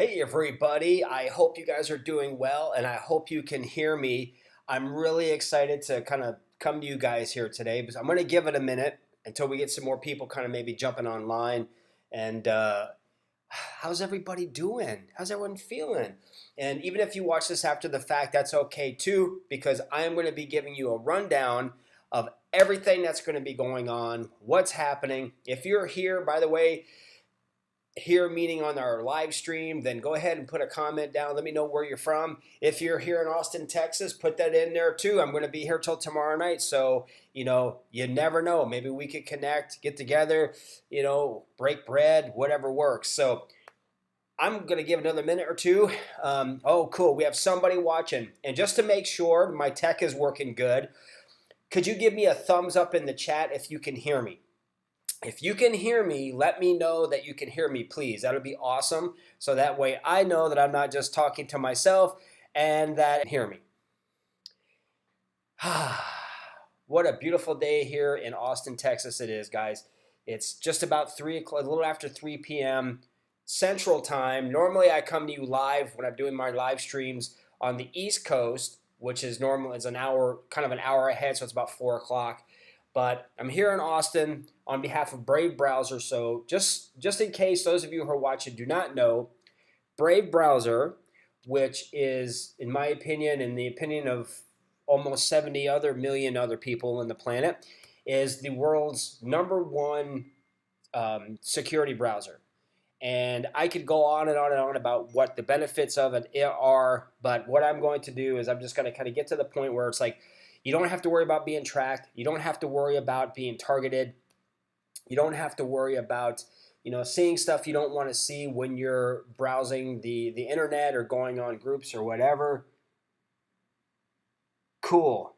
Hey everybody, I hope you guys are doing well and I hope you can hear me. I'm really excited to kind of come to you guys here today because I'm going to give it a minute until we get some more people kind of maybe jumping online. And how's everybody doing? How's everyone feeling? And even if you watch this after the fact, that's okay too, because I'm going to be giving you a rundown of everything that's going to be going on, what's happening. If you're here, by the way, here meeting on our live stream, then go ahead and put a comment down. Let me know where you're from. If you're here in Austin, Texas, put that in there too. I'm going to be here till tomorrow night. So, you never know. Maybe we could connect, get together, break bread, whatever works. So I'm going to give another minute or two. Oh, cool. We have somebody watching. And just to make sure my tech is working good, could you give me a thumbs up in the chat if you can hear me? If you can hear me, let me know that you can hear me, please. That would be awesome. So that way I know that I'm not just talking to myself and that you hear me. What a beautiful day here in Austin, Texas it is, guys. It's just about 3 o'clock, a little after 3 p.m. Central Time. Normally I come to you live when I'm doing my live streams on the East Coast, which is normal. It's an hour ahead, so it's about 4 o'clock. But I'm here in Austin on behalf of Brave Browser. So just in case those of you who are watching do not know, Brave Browser, which is, in my opinion, in the opinion of almost 70 million other people on the planet, is the world's #1 security browser. And I could go on and on and on about what the benefits of it are, but what I'm going to do is I'm just going to kind of get to the point where it's like, you don't have to worry about being tracked. You don't have to worry about being targeted. You don't have to worry about, seeing stuff you don't want to see when you're browsing the internet or going on groups or whatever. Cool.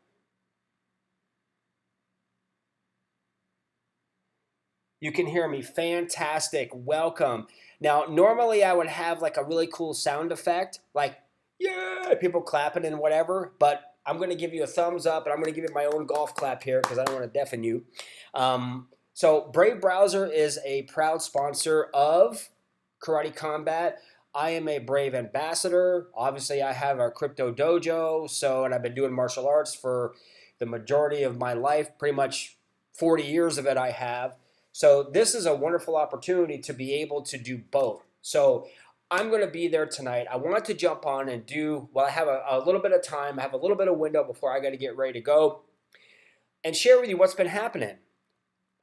You can hear me. Fantastic. Welcome. Now, normally I would have like a really cool sound effect, like, yeah, people clapping and whatever, but I'm going to give you a thumbs up, and I'm going to give you my own golf clap here because I don't want to deafen you. So Brave Browser is a proud sponsor of Karate Combat. I am a Brave ambassador. Obviously, I have our crypto dojo, and I've been doing martial arts for the majority of my life, pretty much 40 years of it I have. So this is a wonderful opportunity to be able to do both. So I'm going to be there tonight. I want to jump on and I have a little bit of time. I have a little bit of window before I got to get ready to go and share with you what's been happening.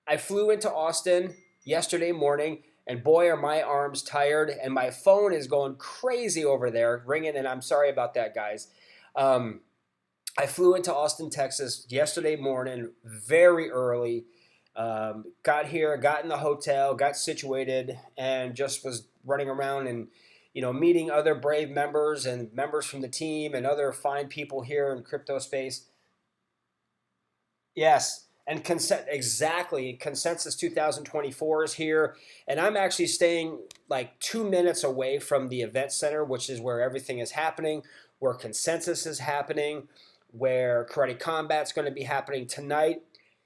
I flew into Austin yesterday morning, and boy, are my arms tired, and my phone is going crazy over there, ringing, and I'm sorry about that, guys. I flew into Austin, Texas yesterday morning, very early. Got here, got in the hotel, got situated, and just was running around and meeting other Brave members and members from the team and other fine people here in crypto space. Yes, and exactly, Consensus 2024 is here, and I'm actually staying like 2 minutes away from the event center, which is where everything is happening, where Consensus is happening, where Karate Combat's going to be happening tonight.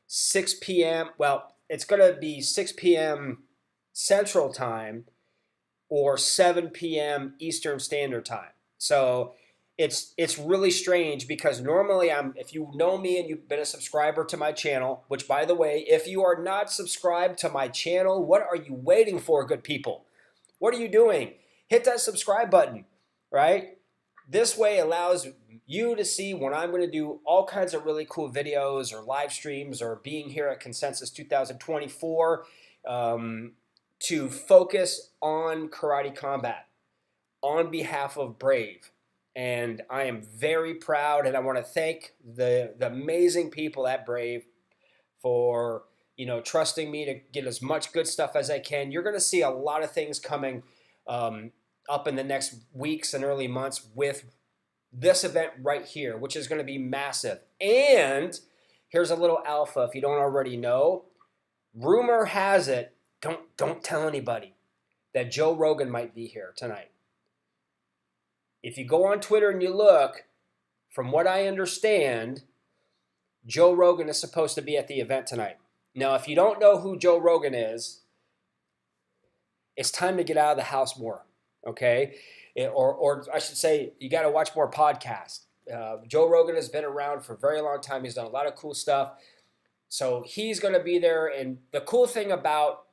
6 p.m. Well, it's going to be 6 p.m. Central Time or 7 p.m. Eastern Standard Time. So it's really strange because normally if you know me and you've been a subscriber to my channel, which by the way, if you are not subscribed to my channel, what are you waiting for, good people? What are you doing? Hit that subscribe button, right? This way allows you to see when I'm going to do all kinds of really cool videos or live streams or being here at Consensus 2024 to focus on Karate Combat on behalf of Brave. And I am very proud, and I want to thank the amazing people at Brave for trusting me to get as much good stuff as I can. You're going to see a lot of things coming up in the next weeks and early months with this event right here, which is going to be massive. And here's a little alpha if you don't already know. Rumor has it, don't tell anybody, that Joe Rogan might be here tonight. If you go on Twitter and you look, from what I understand, Joe Rogan is supposed to be at the event tonight. Now, if you don't know who Joe Rogan is, it's time to get out of the house more. okay? Or I should say, you got to watch more podcasts. Joe Rogan has been around for a very long time. He's done a lot of cool stuff. So he's going to be there. And the cool thing about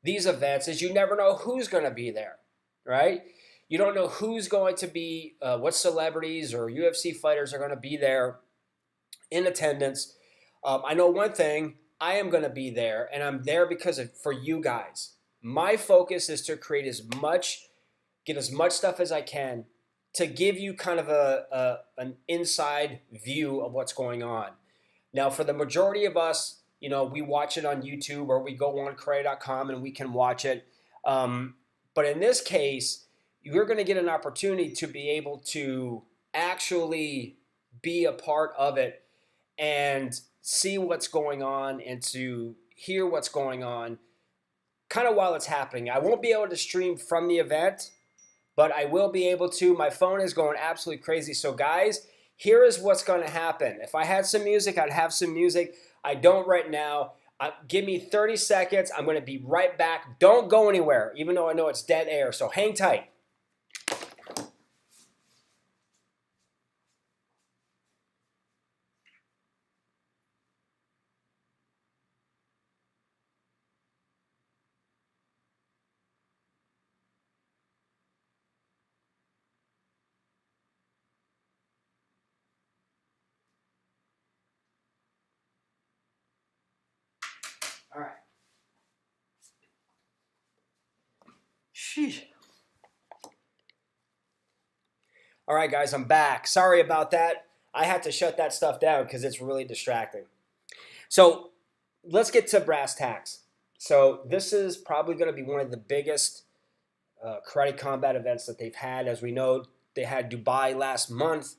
these events is you never know who's going to be there, right? You don't know who's going to be, what celebrities or UFC fighters are going to be there in attendance. I know one thing, I am going to be there, and I'm there because for you guys. My focus is to get as much stuff as I can to give you kind of an inside view of what's going on. Now, for the majority of us, we watch it on YouTube or we go on Karate.com and we can watch it. But in this case, you're going to get an opportunity to be able to actually be a part of it and see what's going on and to hear what's going on kind of while it's happening. I won't be able to stream from the event, but I will be able to. My phone is going absolutely crazy. So guys, here is what's going to happen. If I had some music, I'd have some music. I don't right now. Give me 30 seconds. I'm going to be right back. Don't go anywhere, even though I know it's dead air. So hang tight. All right. Sheesh. All right, guys, I'm back. Sorry about that. I had to shut that stuff down because it's really distracting. So let's get to brass tacks. So this is probably going to be one of the biggest karate combat events that they've had. As we know, they had Dubai last month,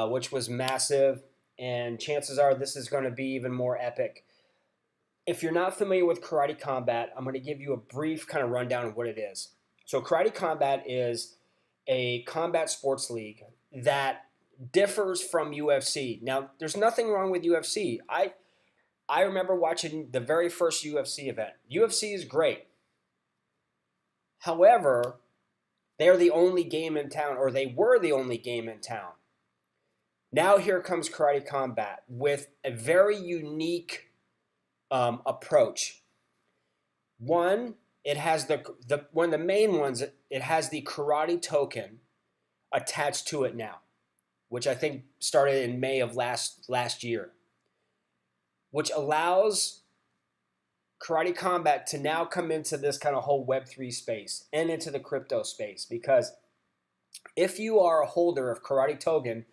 which was massive. And chances are this is going to be even more epic. If you're not familiar with Karate Combat, I'm going to give you a brief kind of rundown of what it is. So Karate Combat is a combat sports league that differs from UFC. Now, there's nothing wrong with UFC. I remember watching the very first UFC event. UFC is great. However, they're the only game in town, or they were the only game in town. Now here comes Karate Combat with a very unique approach. One, it has one of the main ones. It has the karate token attached to it now, which I think started in May of last year, which allows Karate Combat to now come into this kind of whole Web3 space and into the crypto space. Because if you are a holder of Karate Token,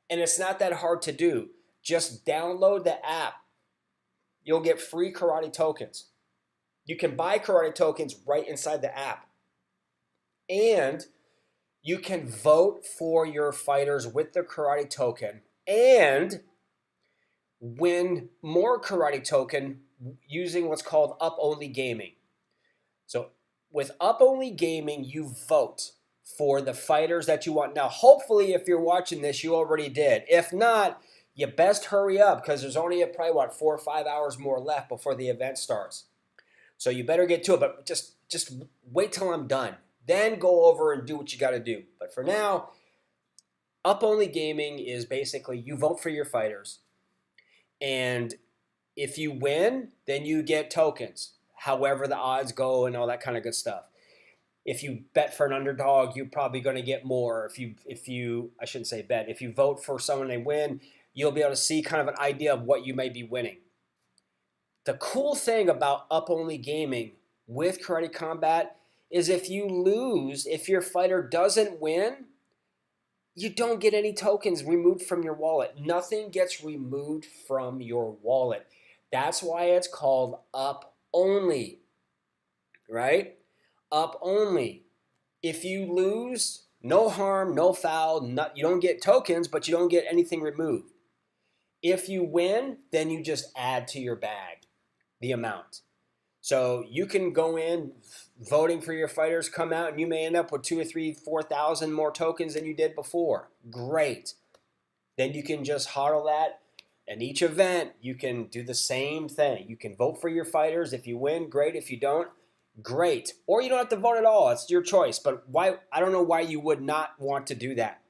and it's not that hard to do, just download the app. You'll get free karate tokens. You can buy karate tokens right inside the app. And you can vote for your fighters with the karate token and win more karate token using what's called up-only gaming. So with up-only gaming, you vote for the fighters that you want. Now, hopefully, if you're watching this, you already did. If not, you best hurry up because there's only probably 4 or 5 hours more left before the event starts. So you better get to it, but just wait till I'm done. Then go over and do what you got to do. But for now, up-only gaming is basically you vote for your fighters. And if you win, then you get tokens, however the odds go and all that kind of good stuff. If you bet for an underdog, you're probably going to get more. If you I shouldn't say bet. If you vote for someone and they win, you'll be able to see kind of an idea of what you may be winning. The cool thing about up-only gaming with Karate Combat is if you lose, if your fighter doesn't win, you don't get any tokens removed from your wallet. Nothing gets removed from your wallet. That's why it's called up-only, right? Up-only. If you lose, no harm, no foul, you don't get tokens, but you don't get anything removed. If you win, then you just add to your bag the amount. So you can go in voting for your fighters, come out, and you may end up with 2 or 3, 4,000 more tokens than you did before. Great. Then you can just hodl that. And each event, you can do the same thing. You can vote for your fighters. If you win, great. If you don't, great. Or you don't have to vote at all. It's your choice. But why? I don't know why you would not want to do that.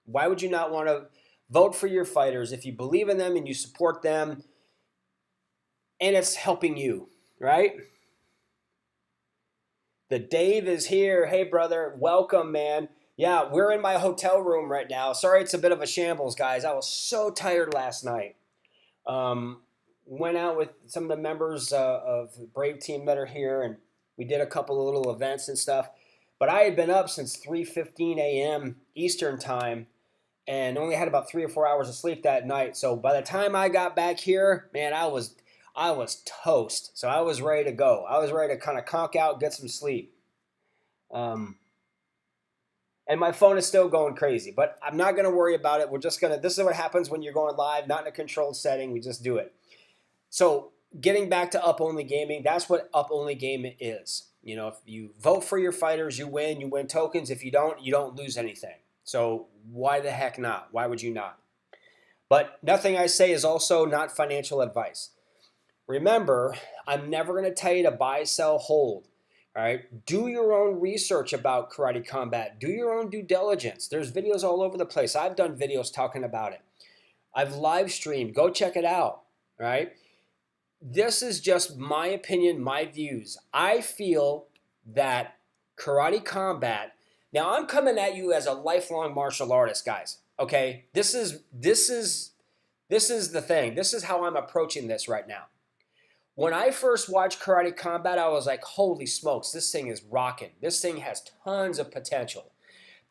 Why would you not want to vote for your fighters if you believe in them and you support them and it's helping you, right? The Dave is here. Hey, brother. Welcome, man. Yeah, we're in my hotel room right now. Sorry it's a bit of a shambles, guys. I was so tired last night. Went out with some of the members of the Brave team that are here, and we did a couple of little events and stuff. But I had been up since 3:15 a.m. Eastern time and only had about 3 or 4 hours of sleep that night. So by the time I got back here, man, I was toast. So I was ready to go. I was ready to kind of conk out, get some sleep. And my phone is still going crazy, but I'm not going to worry about it. This is what happens when you're going live, not in a controlled setting. We just do it. So getting back to Up Only Gaming, that's what Up Only Gaming is. You know, if you vote for your fighters, you win tokens. If you don't lose anything. So why the heck not? Why would you not? But nothing I say is also not financial advice. Remember, I'm never going to tell you to buy, sell, hold. All right, do your own research about Karate Combat. Do your own due diligence. There's videos all over the place. I've done videos talking about it. I've live streamed. Go check it out. All right. This is just my opinion, my views. I feel that Karate Combat. Now I'm coming at you as a lifelong martial artist, guys. Okay, this is the thing. This is how I'm approaching this right now. When I first watched Karate Combat, I was like, holy smokes, this thing is rocking. This thing has tons of potential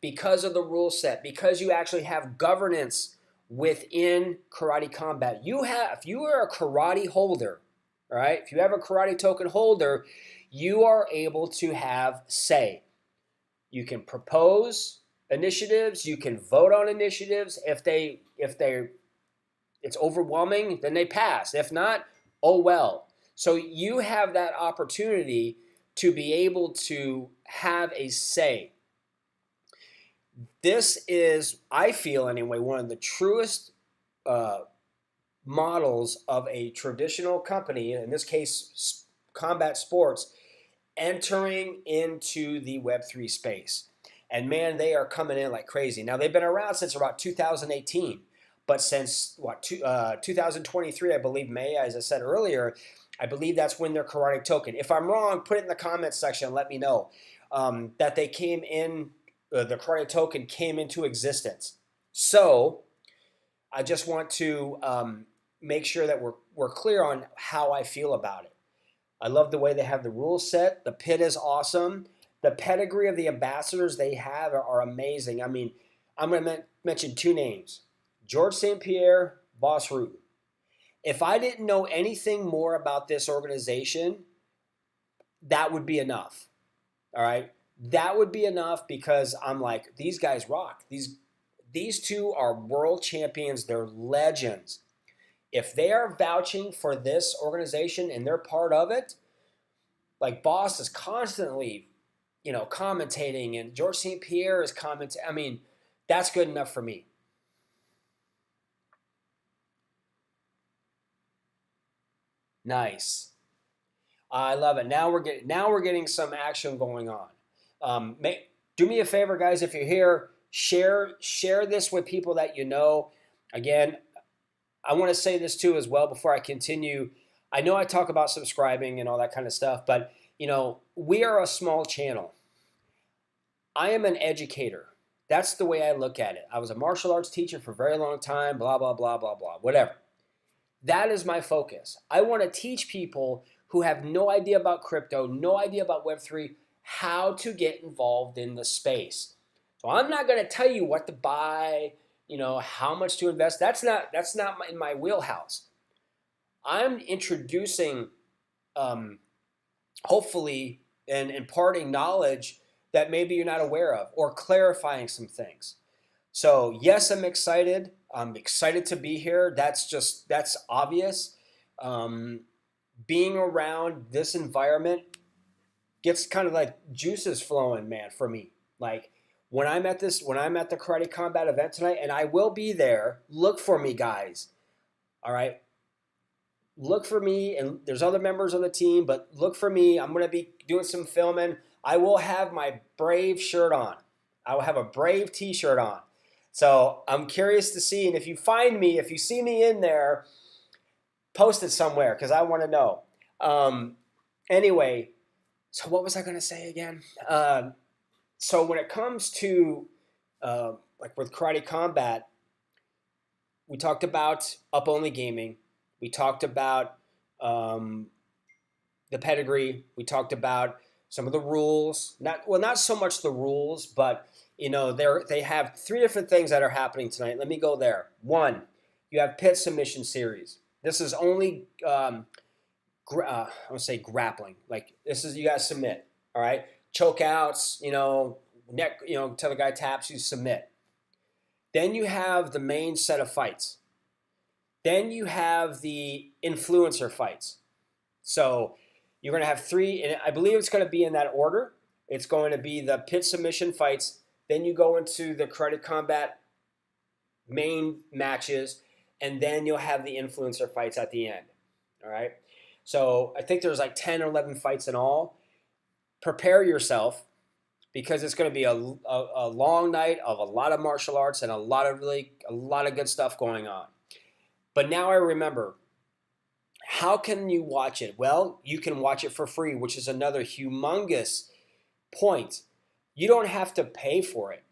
because of the rule set, because you actually have governance within Karate Combat. If you are a karate holder, all right, if you have a karate token holder, you are able to have say. You can propose initiatives, you can vote on initiatives. If it's overwhelming, then they pass. If not, oh well. So you have that opportunity to be able to have a say. This is, I feel anyway, one of the truest models of a traditional company, in this case, combat sports, entering into the Web3 space. And man, they are coming in like crazy. Now, they've been around since about 2018. But since 2023, I believe May, as I said earlier, I believe that's when their karate token. If I'm wrong, put it in the comments section and let me know that they came in. The karate token came into existence. So I just want to make sure that we're clear on how I feel about it. I love the way they have the rules set. The pit is awesome. The pedigree of the ambassadors they have are amazing. I mean, I'm going to mention two names. George St. Pierre, Bas Rutten. If I didn't know anything more about this organization, that would be enough. All right? That would be enough because I'm like, these guys rock. These two are world champions. They're legends. If they are vouching for this organization and they're part of it, like Boss is constantly, commentating and George St. Pierre is commenting. I mean, that's good enough for me. Nice. I love it. Now we're getting some action going on. Do me a favor, guys, if you're here, share this with people that you know. Again, I want to say this too as well before I continue. I know I talk about subscribing and all that kind of stuff, but we are a small channel. I am an educator. That's the way I look at it. I was a martial arts teacher for a very long time, blah, blah, blah, blah, blah, whatever. That is my focus. I want to teach people who have no idea about crypto, no idea about Web3, how to get involved in the space. So I'm not going to tell you what to buy, how much to invest. That's not in my wheelhouse. I'm introducing, hopefully, and imparting knowledge that maybe you're not aware of or clarifying some things. So yes, I'm excited. I'm excited to be here. That's obvious. Being around this environment gets kind of like juices flowing, man, for me. Like when I'm at the Karate Combat event tonight, and I will be there, look for me, guys. All right. look for me, and there's other members of the team, but look for me. I'm going to be doing some filming. I will have my Brave shirt on. I will have a Brave t-shirt on. So I'm curious to see, and if you find me, if you see me in there, post it somewhere because I want to know. Anyway, so what was I going to say again? So when it comes to like with Karate Combat, we talked about Up Only Gaming. We talked about the pedigree. We talked about some of the rules. Not so much the rules, but they have three different things that are happening tonight. Let me go there. One, you have Pit Submission Series. This is only I want to say grappling. Like this is you guys submit. All right, choke outs. Neck. Till the guy taps, you submit. Then you have the main set of fights. Then you have the influencer fights. So you're going to have three, and I believe it's going to be in that order. It's going to be the pit submission fights. Then you go into the Karate Combat main matches, and then you'll have the influencer fights at the end. All right. So I think there's like 10 or 11 fights in all. Prepare yourself because it's going to be a long night of a lot of martial arts and a lot of good stuff going on. But now I remember, how can you watch it? Well, you can watch it for free, which is another humongous point. You don't have to pay for it.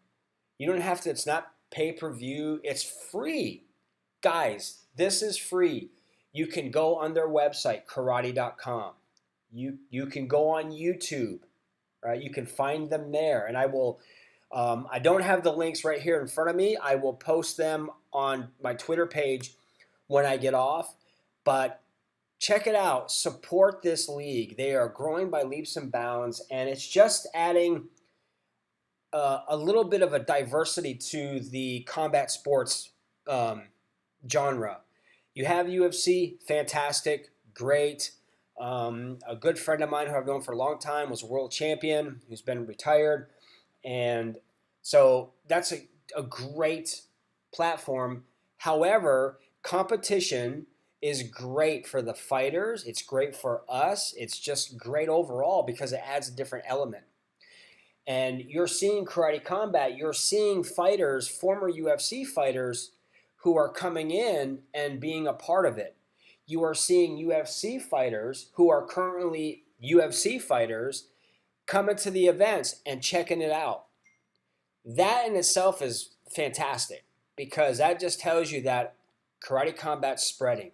You don't have to, it's not pay-per-view. It's free. Guys, this is free. You can go on their website, karate.com. You can go on YouTube, right? You can find them there. And I will, I don't have the links right here in front of me. I will post them on my Twitter page when I get off, but check it out. Support this league. They are growing by leaps and bounds, and it's just adding a little bit of a diversity to the combat sports genre. You have UFC, fantastic, great. A good friend of mine who I've known for a long time was a world champion who's been retired, and so that's a great platform. However, competition is great for the fighters. It's great for us. It's just great overall because it adds a different element. And you're seeing Karate Combat. You're seeing fighters, former UFC fighters, who are coming in and being a part of it. You are seeing UFC fighters who are currently UFC fighters coming to the events and checking it out. That in itself is fantastic because that just tells you that Karate Combat's spreading.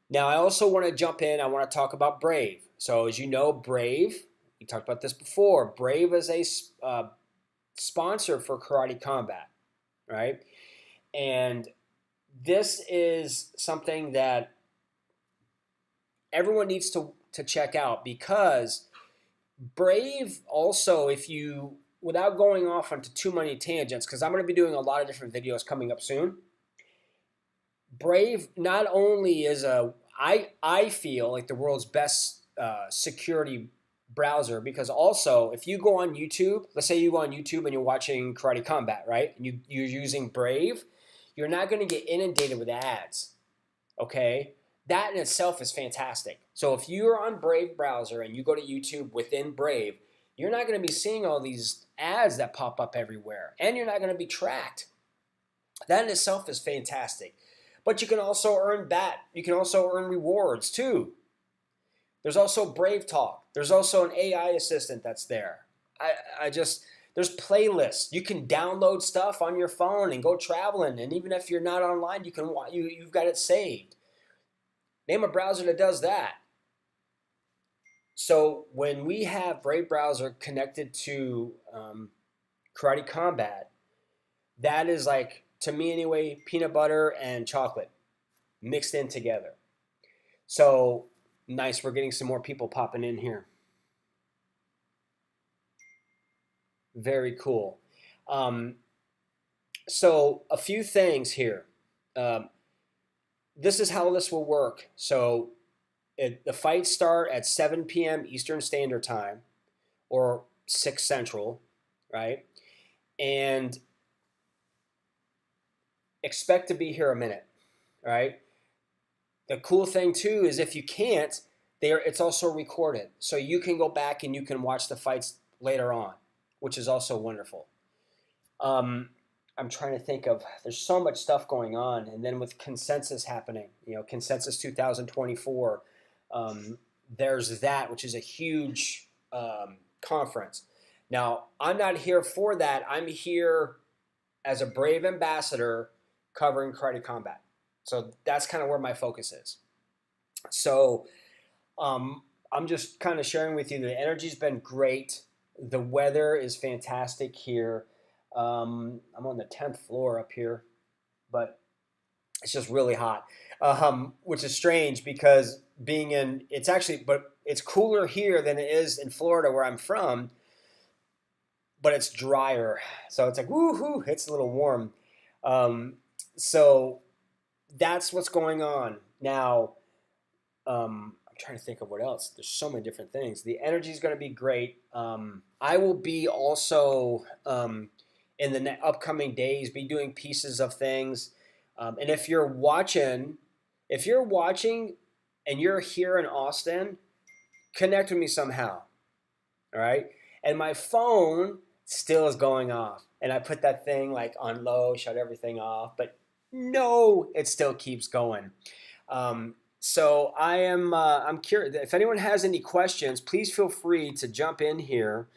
Now, I also want to jump in. I want to talk about Brave. So, as you know, Brave, we talked about this before. Brave is a sponsor for Karate Combat, right? And this is something that everyone needs to check out because Brave also, without going off onto too many tangents, because I'm going to be doing a lot of different videos coming up soon. Brave not only is I feel like the world's best security browser, because also if you go on YouTube, let's say you go on YouTube and you're watching Karate Combat, right? And you're using Brave, you're not going to get inundated with ads, okay? That in itself is fantastic. So if you're on Brave browser and you go to YouTube within Brave, you're not going to be seeing all these ads that pop up everywhere, and you're not going to be tracked. That in itself is fantastic. But you can also earn that. You can also earn rewards too. There's also Brave Talk. There's also an AI assistant that's there. There's playlists. You can download stuff on your phone and go traveling. And even if you're not online, you've got it saved. Name a browser that does that. So when we have Brave browser connected to Karate Combat, that is like, to me anyway, peanut butter and chocolate mixed in together. So nice, we're getting some more people popping in here. Very cool. So a few things here. This is how this will work. So the fights start at 7 p.m. Eastern Standard Time or 6 Central, right? And expect to be here a minute, all right? the cool thing too is if you can't, it's also recorded, so you can go back and you can watch the fights later on, which is also wonderful. Um, I'm trying to think of. There's so much stuff going on, and then with Consensus happening, Consensus 2024. There's that, which is a huge conference. Now, I'm not here for that. I'm here as a brave ambassador covering Karate Combat. So that's kind of where my focus is. So I'm just kind of sharing with you the energy's been great. The weather is fantastic here. I'm on the 10th floor up here, but it's just really hot, which is strange because but it's cooler here than it is in Florida where I'm from, but it's drier. So it's like, woohoo, it's a little warm. So that's what's going on. Now, I'm trying to think of what else. There's so many different things. The energy is going to be great. I will be also in the upcoming days be doing pieces of things. And if you're watching and you're here in Austin, connect with me somehow. All right. And my phone still is going off. And I put that thing like on low, shut everything off. But no, it still keeps going. So I'm curious. If anyone has any questions, please feel free to jump in here.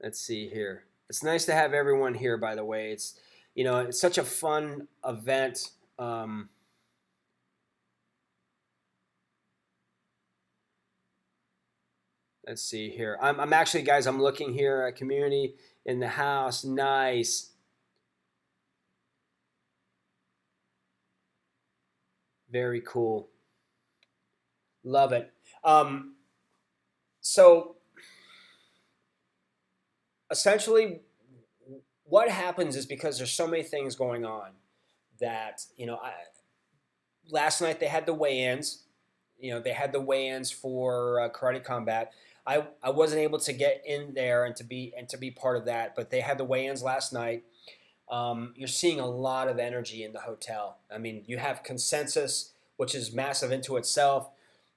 Let's see here. It's nice to have everyone here, by the way. It's such a fun event. Let's see here. I'm actually, guys, I'm looking here at community in the house. Nice. Very cool. Love it. So essentially what happens is because there's so many things going on that, last night they had the weigh-ins. They had the weigh-ins for Karate Combat. I wasn't able to get in there and to be part of that, but they had the weigh-ins last night. You're seeing a lot of energy in the hotel. I mean, you have Consensus, which is massive into itself,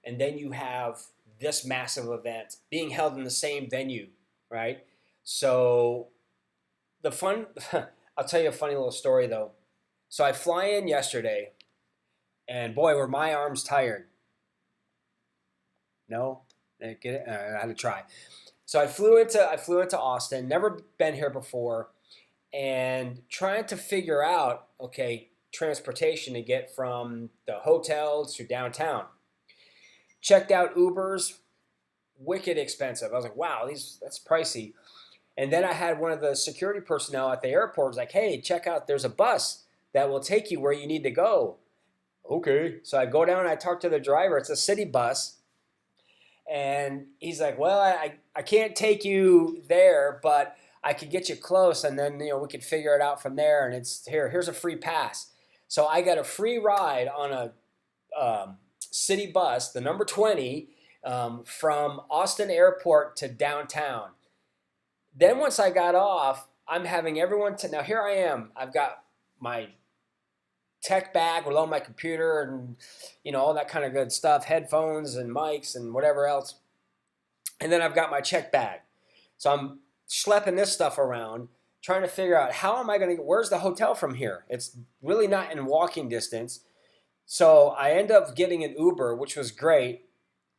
and then you have this massive event being held in the same venue, right? So I'll tell you a funny little story though. So I fly in yesterday, and boy, were my arms tired. No, get it? I had to try. So I flew into Austin. Never been here before, and trying to figure out transportation to get from the hotel to downtown. Checked out Ubers, wicked expensive. I was like, wow, that's pricey. And then I had one of the security personnel at the airport was like, hey, check out, there's a bus that will take you where you need to go. Okay. So I go down and I talk to the driver. It's a city bus. And he's like, well, I can't take you there, but I could get you close, and then we could figure it out from there. And here's a free pass. So I got a free ride on a city bus, the number 20, from Austin Airport to downtown. Then once I got off, I'm having everyone now here I am. I've got my tech bag with all my computer and all that kind of good stuff, headphones and mics and whatever else. And then I've got my check bag. So I'm schlepping this stuff around, trying to figure out where's the hotel from here? It's really not in walking distance. So I end up getting an Uber, which was great.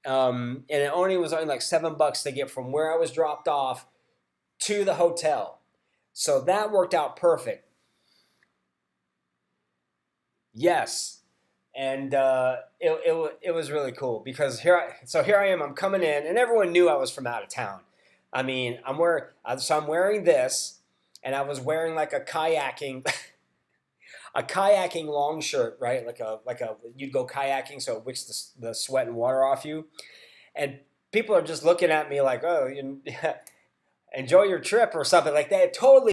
And it only was like $7 to get from where I was dropped off to the hotel. So that worked out perfect. Yes. And it was really cool because here I am, I'm coming in, and everyone knew I was from out of town. I mean, I'm wearing this, and I was wearing like a kayaking long shirt, right? Like a you'd go kayaking, so it wicks the sweat and water off you. And people are just looking at me like, oh, enjoy your trip or something like that. Totally